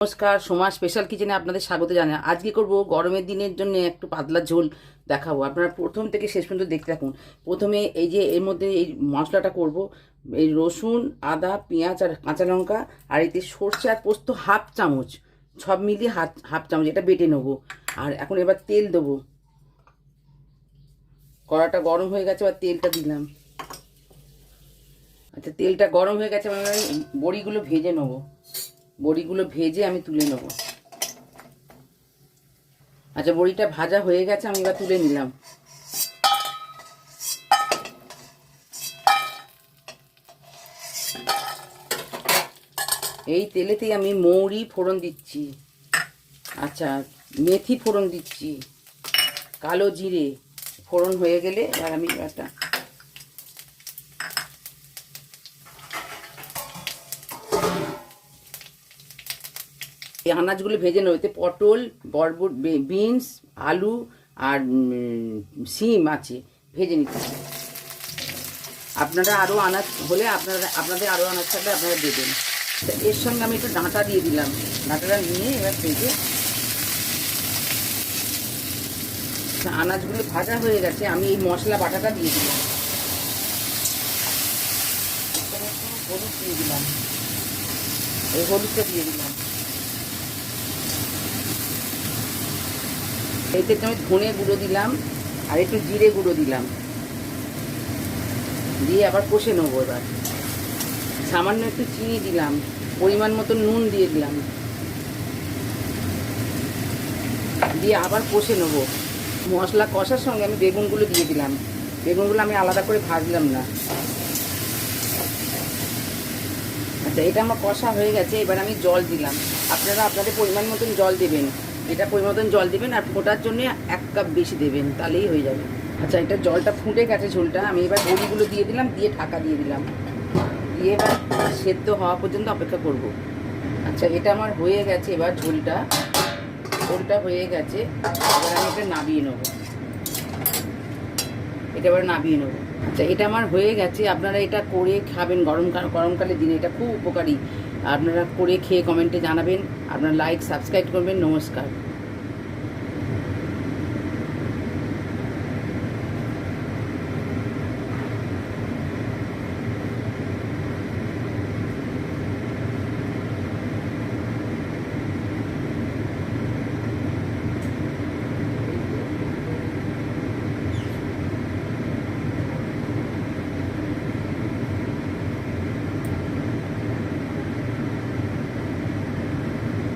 নমস্কার, সোমা স্পেশাল কিচেনে আপনাদের স্বাগত জানাই। আজকে করব গরমের দিনের জন্য একটু পাতলা ঝোল দেখাবো। আপনারা প্রথম থেকে শেষ পর্যন্ত দেখতে থাকুন। প্রথমে এই যে এর মধ্যে এই মশলাটা করব, এই রসুন, আদা, পেঁয়াজ আর কাঁচা লঙ্কা, আর এতে সর্ষে আর পোস্ত হাফ চামচ, সব মিলিয়ে হাফ চামচ এটা বেটে নেবো। আর এখন এবার তেল দেবো। কড়াটা গরম হয়ে গেছে, এবার তেলটা দিলাম। আচ্ছা, তেলটা গরম হয়ে গেছে, আমি বড়িগুলো ভেজে নেবো। বড়িগুলো ভেজে আমি তুলে নেব। আচ্ছা, বড়িটা ভাজা হয়ে গেছে, আমি এবার তুলে নিলাম। এই তেলেতেই আমি মৌরি ফোড়ন দিচ্ছি, আচ্ছা মেথি ফোড়ন দিচ্ছি, কালো জিরে ফোড়ন হয়ে গেলে আর আমি একটা এই আনাজগুলো ভেজে নেব। এতে পটল, বরবট, বিনস, আলু আর সিম আছে, ভেজে নিতে। আপনারা আরও আনাজ হলে আপনাদের আরও আনাজ থাকলে আপনারা দেবেন। এর সঙ্গে আমি একটু ডাঁটা দিয়ে দিলাম। ডাঁটাটা নিয়ে এবার ভেজে আনাজগুলো ভাজা হয়ে গেছে, আমি এই মশলা বাটাটা দিয়ে দিলাম। হলুদ দিয়ে দিলাম, এই হলুদটা দিয়ে দিলাম। এতে আমি ধনে গুঁড়ো দিলাম আর একটু জিরে গুঁড়ো দিলাম, দিয়ে আবার কষে নেবো। এবার সামান্য একটু চিনি দিলাম, পরিমাণ মতো নুন দিয়ে দিলাম, দিয়ে আবার কষে নেবো। মশলা কষার সঙ্গে আমি বেগুনগুলো দিয়ে দিলাম। বেগুনগুলো আমি আলাদা করে ভাজলাম না। আচ্ছা, এটা আমার কষা হয়ে গেছে, এবার আমি জল দিলাম। আপনারা আপনাদের পরিমাণ মতন জল দেবেন, এটা পরিমাণ মতন জল দেবেন, আর ফোটার জন্য 1 কাপ বেশি দেবেন, তাহলেই হয়ে যাবে। আচ্ছা, এটা জলটা ফুটে গেছে, ঝোলটা আমি এবার বড়িগুলো দিয়ে দিলাম, দিয়ে ঢাকা দিয়ে দিলাম, দিয়ে এবার সেদ্ধ হওয়া পর্যন্ত অপেক্ষা করব। আচ্ছা, এটা আমার হয়ে গেছে, এবার ঝোলটা হয়ে গেছে, এবার আমি এটা নামিয়ে নেবো। এটা এবার নামিয়ে নেবো। আচ্ছা, এটা আমার হয়ে গেছে। আপনারা এটা করে খাবেন গরমকালের দিনে, এটা খুব উপকারী। আপনারা করে খেয়ে কমেন্টে জানাবেন। আপনারা লাইক সাবস্ক্রাইব করবেন। নমস্কার।